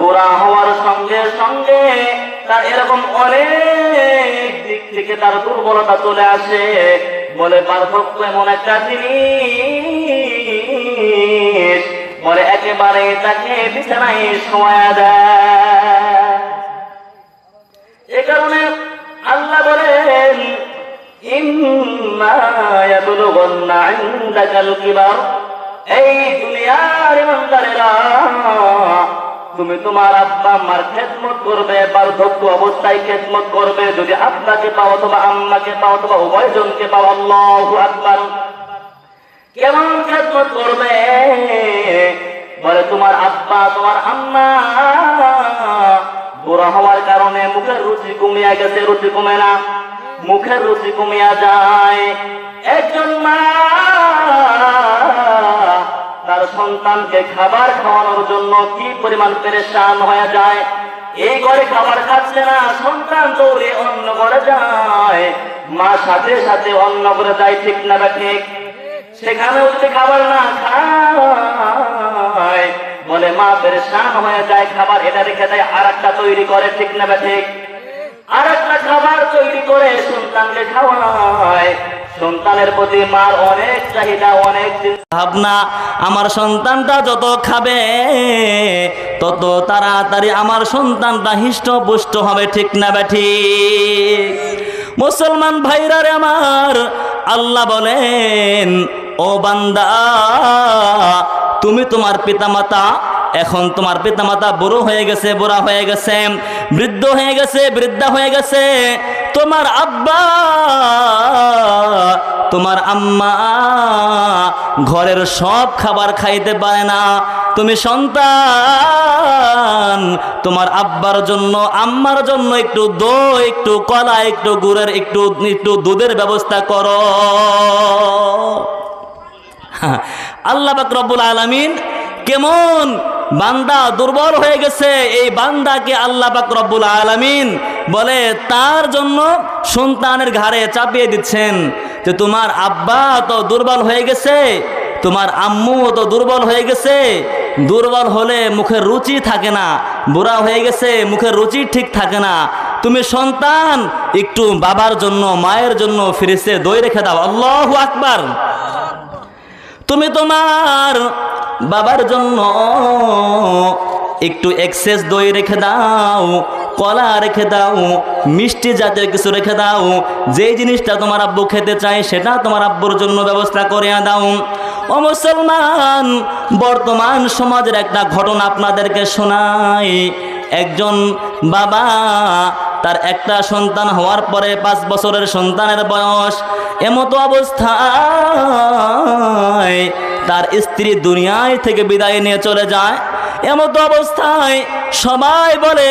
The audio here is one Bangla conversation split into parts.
বুড়া হওয়ার সঙ্গে সঙ্গে তার এরকম অনেক দিক থেকে তার দুর্বলতা চলে আসে। বলে বার্ধক্য এমন একটা জিনিস, বলে একেবারে তাকে বিছানায় শোয়া দেয়। এ কারণে আল্লাহ বলেন, ইম্মা ইয়াবলুগান্না ইনদাকাল কিবার, এই দুনিয়ার ইমানদারেরা, তুমি তোমার আব্বা আম্মার খেদমত করবে, বার্ধক্য অবস্থায় খেদমত করবে। যদি আব্বাকে পাও অথবা আম্মাকে পাও অথবা উভয়জনকে পাও, আল্লাহু আকবার। কেমন খেদমত করবে? বলে তোমার আব্বা তোমার আম্মা বুড়া হওয়ার কারণে মুখের রুচি কমিয়া গেছে, রুচি কমে না, মুখের রুচি কমিয়া যায়। একজন মা তার সন্তানকে খাবার খাওয়ানোর জন্য কি পরিমাণ পেরেশান হয়ে যায়। এই ঘরে খাবার খাচ্ছে না, সন্তান দৌড়ে অন্য ঘরে যায়, মা সাথে সাথে অন্য ঘরে যায়, ঠিক না বা ঠিক? সেখানেও যদি খাবার না খায়, বলে মা পেরেশান হয়ে যায়, খাবার এটা রেখে দেয়, আর একটা তৈরি করে, ঠিক না বা ঠিক? আর একটা খাবার তৈরি করে সন্তানকে খাওয়ায়। সন্তানের প্রতি মার অনেক চাহিদা, অনেক ভাবনা। আমার সন্তানটা যত খাবে তত তাড়াতাড়ি আমার সন্তানটা হৃষ্টপুষ্ট হবে, ঠিক না বা ঠিক? মুসলমান ভাইরা রে আমার, আল্লাহ বলেন, ও বান্দা, তুমি তোমার পিতামাতা, এখন তোমার পিতামাতা বুড়ো হয়ে গেছে, বুড়া হয়ে গেছে, বৃদ্ধ হয়ে গেছে, বৃদ্ধা হয়ে গেছে। তোমার আব্বা তোমার আম্মা ঘরের সব খাবার খাইতে পারে না। তুমি সন্তান, তোমার আব্বার জন্য আম্মার জন্য একটু দই, একটু কলা, একটু গুড়ের, একটু দুধের ব্যবস্থা করো। আল্লাহ পাক রব্বুল আলামিন কেমন বান্দা দুর্বল হয়ে গেছে, এই বান্দাকে আল্লাহ পাক রব্বুল আলামিন বলে তার জন্য সন্তানের ঘাড়ে চাপিয়ে দিচ্ছেন যে তোমার আব্বা তো দুর্বল হয়ে গেছে, তোমার আম্মু তো দুর্বল হয়ে গেছে। দুর্বল হলে মুখের রুচি থাকে না, বুড়া হয়ে গেছে, মুখের রুচি ঠিক থাকে না। তুমি সন্তান একটু বাবার জন্য, মায়ের জন্য ফ্রিজে দই রেখে দাও। আল্লাহু আকবার। তুমি তোমার বাবার জন্য একটু এক্সেস দই রেখে দাও, কলা রেখে দাও, মিষ্টি জাতীয় কিছু রেখে দাও। যে জিনিসটা তোমার আব্বু খেতে চায় সেটা তোমার আব্বুর জন্য ব্যবস্থা করে দাও। ও মুসলমান, বর্তমান সমাজের একটা ঘটনা আপনাদেরকে শোনাই। একজন বাবা তার একটা সন্তান হওয়ার পরে 5 বছরের সন্তানের বয়স, এমতো অবস্থায় তার স্ত্রী দুনিয়ায় থেকে বিদায় নিয়ে চলে যায়। এমতো অবস্থায় সবাই বলে,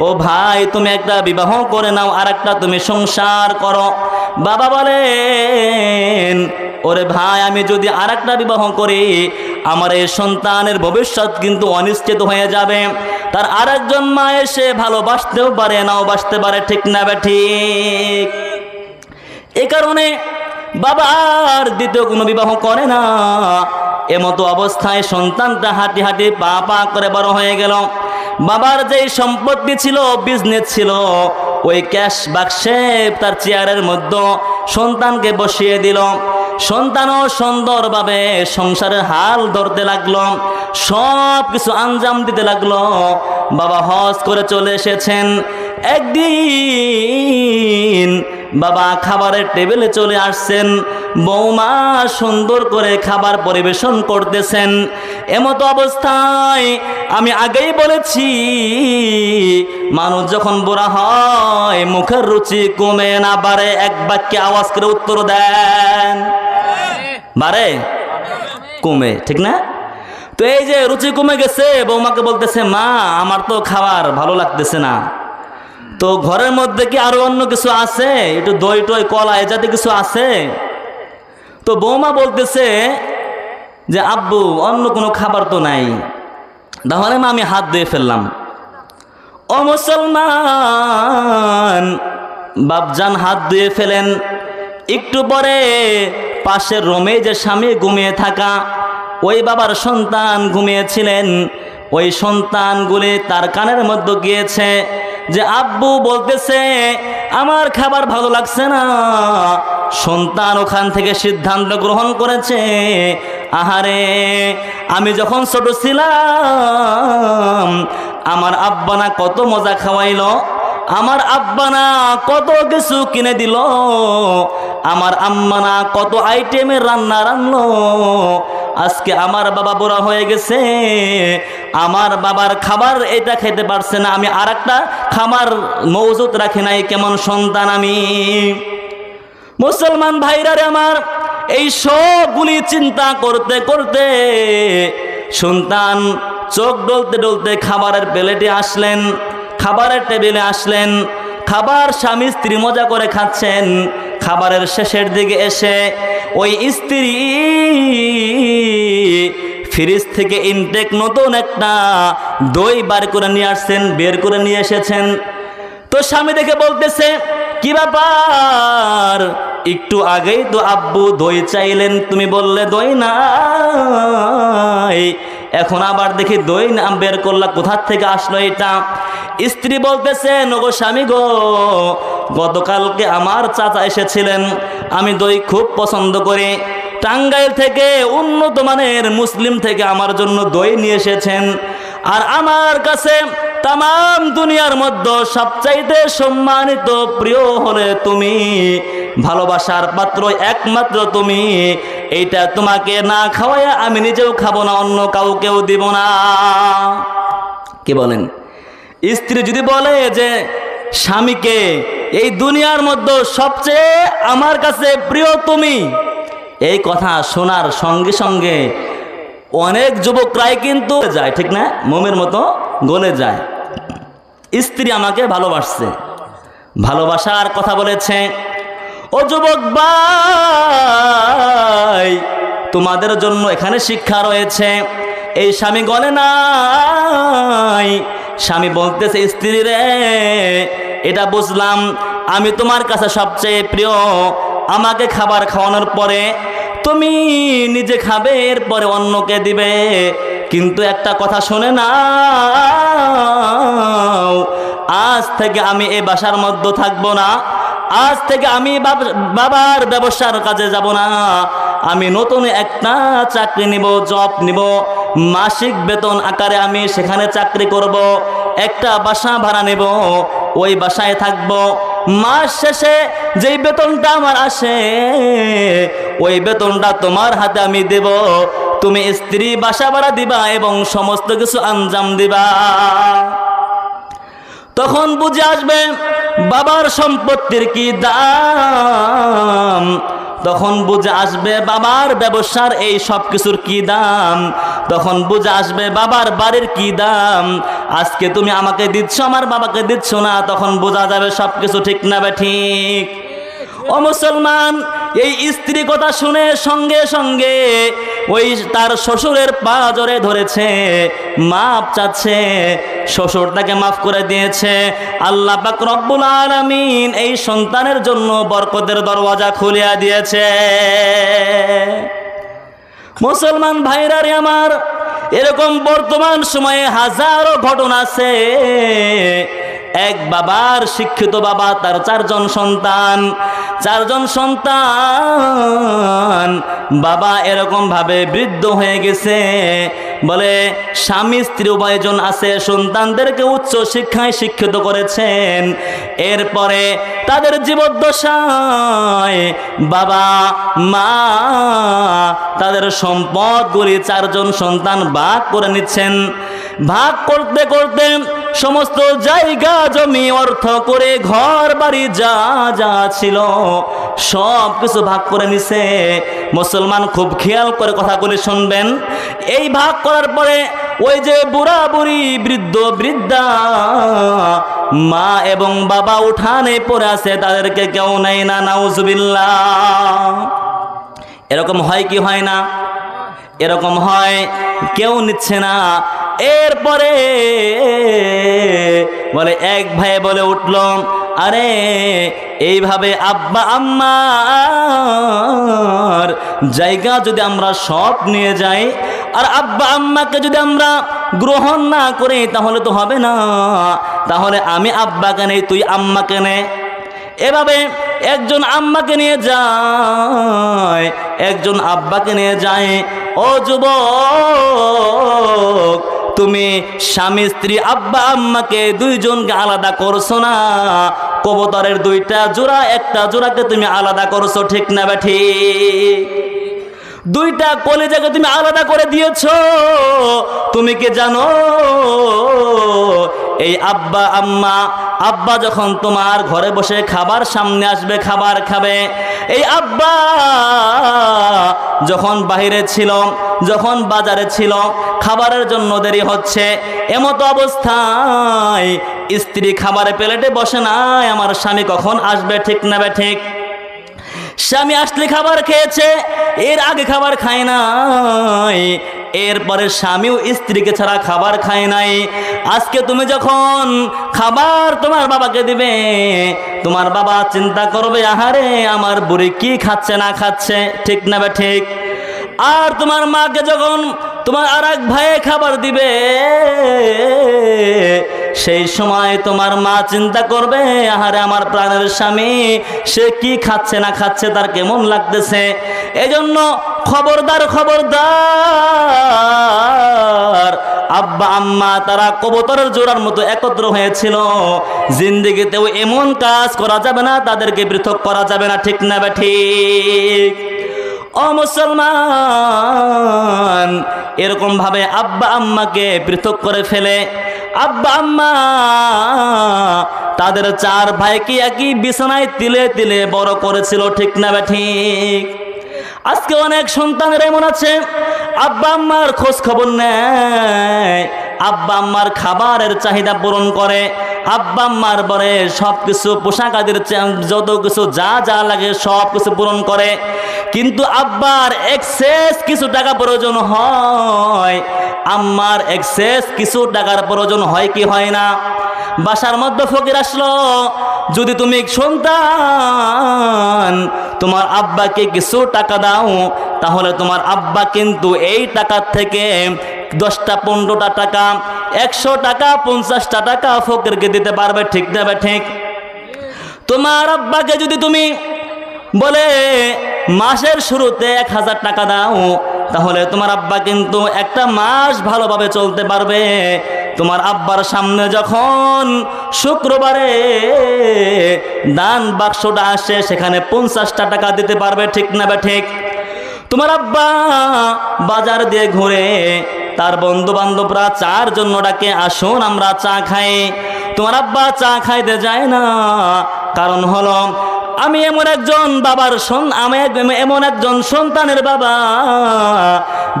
ও ভাই তুমি একটা বিবাহ করে নাও, আর একটা তুমি সংসার করো। বাবা বলেন, ওরে ভাই, আমি যদি আর একটা বিবাহ করি আমার এই সন্তানের ভবিষ্যৎ কিন্তু অনিশ্চিত হয়ে যাবে। তার আর একজন মা এসে ভালোবাসতেও পারে, নাও বাসতে পারে, ঠিক না বে ঠিক? এ কারণে বাবা আর দ্বিতীয় কোনো বিবাহ করে না। এমতো অবস্থায় সন্তানটা হাঁটি হাঁটি পা পা করে বড় হয়ে গেল। বাবার যেই সম্পত্তি ছিল, বিজনেস ছিল, ওই ক্যাশ বাক্সে তার চেয়ারের মধ্যে সন্তানকে বসিয়ে দিল। সন্তানও সুন্দরভাবে সংসারের হাল ধরতে লাগলো, সব কিছু আঞ্জাম দিতে লাগলো। বাবা হজ করে চলে এসেছেন। একদিন বাবা খাবারের টেবিলে চলে আসছেন, বৌমা সুন্দর করে খাবার পরিবেশন করতেছেন। এমতো অবস্থায় আমি আগেই বলেছি, মানুষ যখন বুড়া হয় মুখের রুচি কমে না বাড়ে? এক বাক্যে আওয়াজ করে উত্তর দেন। বাড়ে? কমে, ঠিক না? তো এই যে রুচি কমে গেছে, বৌমাকে বলতেছে, মা আমার তো খাবার ভালো লাগতেছে না, তো ঘরের মধ্যে কি আরো অন্য কিছু আছে? একটু দই টই কলা এ জাতীয় কিছু আছে? তো বৌমা বলতেছে যে আব্বু অন্য কোনো খাবার তো নাই। তাহলে মা আমি হাত ধুয়ে ফেললাম। ও মুসলমান, বাপজান হাত ধুয়ে ফেলেন। একটু পরে পাশের রুমে যে স্বামী ঘুমিয়ে থাকা, ওই বাবার সন্তান ঘুমিয়েছিলেন, ওই সন্তানগুলি তার কানের মধ্যে গিয়েছে যে আব্বু বলতেছে আমার খাবার ভালো লাগছে না। সন্তান ওখান থেকে সিদ্ধান্ত গ্রহণ করেছে, আহারে আমি যখন ছোট ছিলাম আমার আব্বা না কত মজা খাওয়াইলো, আমার আব্বা না কত কিছু কিনে দিল, আমার আম্মা না কত আইটেমের রান্না রান্নলো। আজকে আমার বাবা বুড়া হয়ে গেছে, আমার বাবার খাবার এটা খেতে পারছে না, আমি আর একটা খাবার মজুত রাখি নাই, কেমন সন্তান আমি। মুসলমান ভাইরারে আমার, এই সবগুলি চিন্তা করতে করতে সন্তান চোখ ডলতে ডলতে খাবারের প্লেটে আসলেন, খাবারের টেবিলে আসলেন। খাবার স্বামী স্ত্রী মজা করে খাচ্ছেন। খাবারের শেষের দিকে এসে ওই স্ত্রী ফ্রিজ থেকে ইনটেক নতুন একটা দই বার করে নিয়ে আসছেন, বের করে নিয়ে এসেছেন। তো স্বামী দেখে বলতেছে কি ব্যাপার, একটু আগেই তো আব্বু দই চাইলেন, তুমি বললে দই নাই, এখন আবার দেখি দই না বের করলা, কোথার থেকে আসলো এটা? স্ত্রী বলতেছে নগো স্বামী গো, গতকালকে আমার চাচা এসেছিলেন, আমি দই খুব পছন্দ করি, টাঙ্গাইল থেকে উন্নত মানের মুসলিম থেকে আমার জন্য দই নিয়ে এসেছেন। আর আমার কাছে তাম দুনিয়ার মধ্যে সবচাইতে সম্মানিত প্রিয় হলে তুমি, ভালোবাসার পাত্র একমাত্র তুমি, এইটা তোমাকে না খাওয়াইয়া আমি নিজেও খাবো না, অন্য কাউকেও দিব না। কি বলেন? স্ত্রী যদি বলে যে স্বামীকে এই দুনিয়ার মধ্যে সবচেয়ে আমার কাছে প্রিয় তুমি, এই কথা শোনার সঙ্গে সঙ্গে অনেক যুবকরাই কিন্তু যায়, ঠিক না, মোমের মতো গলে যায়। স্ত্রী আমাকে ভালোবাসছে, ভালোবাসার কথা বলেছে। ও যুবক ভাই, তোমাদের জন্য এখানে শিক্ষা রয়েছে। এই স্বামী গলে নাই, স্বামী বলতেছে স্ত্রী রে, এটা বুঝলাম আমি তোমার কাছে সবচেয়ে প্রিয়, আমাকে খাবার খাওয়ানোর পরে তুমি নিজে খাবে, এরপরে অন্যকে দিবে, কিন্তু একটা কথা শুনে না, আজ থেকে আমি এই বাসার মধ্যে থাকবো না, আজ থেকে আমি বাবার ব্যবসার কাজে যাব না, আমি নতুন একটা চাকরি নিব, জব নিব, মাসিক বেতন আকারে আমি সেখানে চাকরি করব, একটা বাসা ভাড়া নেব, ওই বাসায় থাকব, মাস শেষে যেই বেতনটা আমার আসে ওই বেতনটা তোমার হাতে আমি দেব, তুমি স্ত্রী বাসা ভাড়া দিবা এবং সমস্ত কিছু আঞ্জাম দিবা। তখন বুঝে আসবে বাবার সম্পত্তির কি দাম, তখন বুঝে আসবে বাবার ব্যবসার এই সব কিছুর কি দাম, তখন বুঝে আসবে বাবার বাড়ির কি দাম। আজকে তুমি আমাকে দিচ্ছ, আমার বাবাকে দিচ্ছ না, তখন বোঝা যাবে সব কিছু ঠিক না বে ঠিক। ও মুসলমান, এই স্ত্রী কথা শুনে সঙ্গে সঙ্গে ওই তার শ্বশুরের পা জড়ে ধরেছে, মাপ চাচ্ছে, শ্বশুর তাকে মাফ করে দিয়েছে। আল্লাহ পাক রব্বুল আলামিন এই সন্তানের জন্য বরকতের দরওয়াজা খুলিয়া দিয়েছে। মুসলমান ভাইরা রে আমার, এরকম বর্তমান সময়ে হাজারো ঘটনা আছে। এক বাবার, শিক্ষিত বাবা, তার চারজন সন্তান, বাবা এরকম ভাবে বৃদ্ধ হয়ে গেছে, বলে স্বামী স্ত্রী উভয়জন আছে, সন্তানদেরকে উচ্চ শিক্ষায় শিক্ষিত করেছেন। এরপরে তাদের জীবদ্দশায় বাবা মা তাদের সম্পদগুলি চারজন সন্তান ভাগ করে নিচ্ছেন। ভাগ করতে করতে সমস্ত জায়গা জমি অর্থ করে ঘর বাড়ি যা যা ছিল সব কিছু ভাগ করে নিছে। মুসলমান খুব খেয়াল করে কথাগুলি শুনবেন। এই ভাগ করার পরে ওই যে বুড়া বুড়ি, বৃদ্ধ বৃদ্ধা, মা এবং বাবা উঠানে পড়ে আছে, তাদেরকে কেউ নেয় না। নাউজুবিল্লাহ। এরকম হয় কি হয় না? এরকম হয়, কেউ নিচ্ছে না। এরপরে বলে এক ভাই বলে উঠল, আরে এইভাবে আব্বা আম্মার জায়গা যদি আমরা সব নিয়ে যাই আর আব্বা আম্মাকে যদি আমরা গ্রহণ না করি তাহলে তো হবে না, তাহলে আমি আব্বাকে নেই, তুই আম্মাকে নে। এভাবে একজন আম্মাকে নিয়ে যায়, একজন আব্বাকে নিয়ে যায়। ও যুবক, তুমি স্বামী স্ত্রী আব্বা আম্মাকে দুইজনকে আলাদা করছো না, কবুতরের দুইটা জোড়া একটা জোড়াকে তুমি আলাদা করছো, ঠিক না ঠিক? দুইটা কলিজাকে তুমি আলাদা করে দিয়েছো। তুমি কি জানো এই আব্বা আম্মা, আব্বা যখন তোমার ঘরে বসে খাবার সামনে আসবে, খাবার খাবে, এই আব্বা যখন বাইরে ছিল, যখন বাজারে ছিল, খাবারের জন্য দেরি হচ্ছে, এমতো অবস্থায় স্ত্রী খাবারের প্লেটে বসে নাই আমার স্বামী কখন আসবে, ঠিক না ঠিক? স্বামী আসলে খাবার খেয়েছে, এর আগে খাবার খায় নাই, এরপরে স্বামীও স্ত্রীকে ছাড়া খাবার খায় নাই। আজকে তুমি যখন খাবার তোমার বাবাকে দিবে, তোমার বাবা চিন্তা করবে, আহারে আমার বুড়ি কি খাচ্ছে না খাচ্ছে, ঠিক না ঠিক? আর তোমার মাকে যখন তোমার আর এক ভাইয়ে খাবার দিবে, সেই সময় তোমার মা চিন্তা করবে, আহারে আমার প্রাণের স্বামী সে কি খাচ্ছে না খাচ্ছে, তার কেমন লাগতেছে। এজন্য খবরদার খবরদার, আব্বা আম্মা তারা কবুতরের জোড়ার মতো একত্র হয়েছিল, জিন্দেগিতেও এমন কাজ করা যাবে না, তাদেরকে পৃথক করা যাবে না, ঠিক না ঠিক? ও মুসলমান, এরকম ভাবে আব্বা আম্মাকে পৃথক করে ফেলে আব্বা আম্মা তাদের চার ভাইকে একই বিছানায় তিলে তিলে বড় করেছিল, ঠিক না ঠিক? আজকে অনেক সন্তানের এমন আছে আব্বা আম্মার খোঁজ খবর নেয়, আব্বা আম্মার খাবারের চাহিদা পূরণ করে, আব্বা আম্মার পরে সব কিছু পোশাক আদির যত কিছু যা যা লাগে সব কিছু পূরণ করে, কিন্তু আব্বার এক্সেস কিছু টাকা প্রয়োজন হয়, আম্মার এক্সেস কিছু টাকার প্রয়োজন হয় কি হয় না? বাসার মধ্যে ফকির আসলো, যদি তুমি সন্তান তোমার আব্বাকে কিছু টাকা দাও, তাহলে তোমার আব্বা কিন্তু এই টাকার থেকে 10টা 15টা টাকা, 100 টাকা 50টা টাকা ফকিরকে দিতে পারবে, ঠিক না ঠিক? তোমার আব্বাকে যদি তুমি বলে মাসের শুরুতে 1000 টাকা দাও, তাহলে তোমার আব্বা কিন্তু একটা মাস ভালোভাবে চলতে পারবে। তোমার আব্বার সামনে যখন শুক্রবারে দান বাক্সটা আসে, সেখানে 50টা টাকা দিতে পারবে, ঠিক না ঠিক? তোমার আব্বা বাজার দিয়ে ঘুরে তার বন্ধু বান্ধবরা চার জন্য ডাকে, আসুন আমরা চা খাই। তোমার আব্বা চা খাইতে যায় না, কারণ হলো আমি এমন একজন বাবার এমন একজন সন্তানের বাবা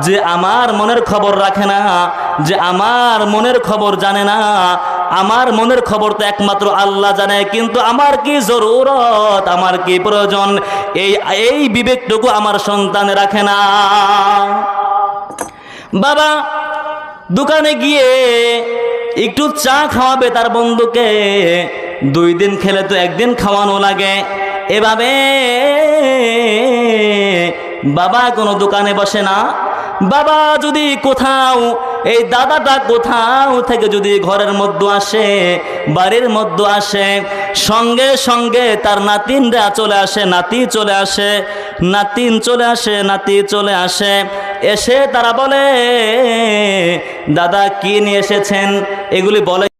যে আমার মনের খবর রাখে না, যে আমার মনের খবর জানে না। আমার মনের খবর তো একমাত্র আল্লাহ জানে, কিন্তু আমার কি জরুরত, আমার কি প্রয়োজন, এই বিবেকটুকু আমার সন্তানে রাখে না। বাবা দোকানে গিয়ে একটু চা খাওয়াবে তার বন্ধুকে, 2 দিন খেলে তো 1 দিন খাওয়ানো লাগে। এভাবে বাবা কোনো দোকানে বসে না। বাবা যদি কোথাও, এই দাদাটা কোথাও থেকে যদি ঘরের মধ্যে আসে, বাড়ির মধ্যে আসে, সঙ্গে সঙ্গে তার নাতিনরা চলে আসে, নাতি চলে আসে, নাতিন চলে আসে, নাতি চলে আসে। এসে তারা বলে, দাদা কি নিয়ে এসেছেন? এগুলি বলে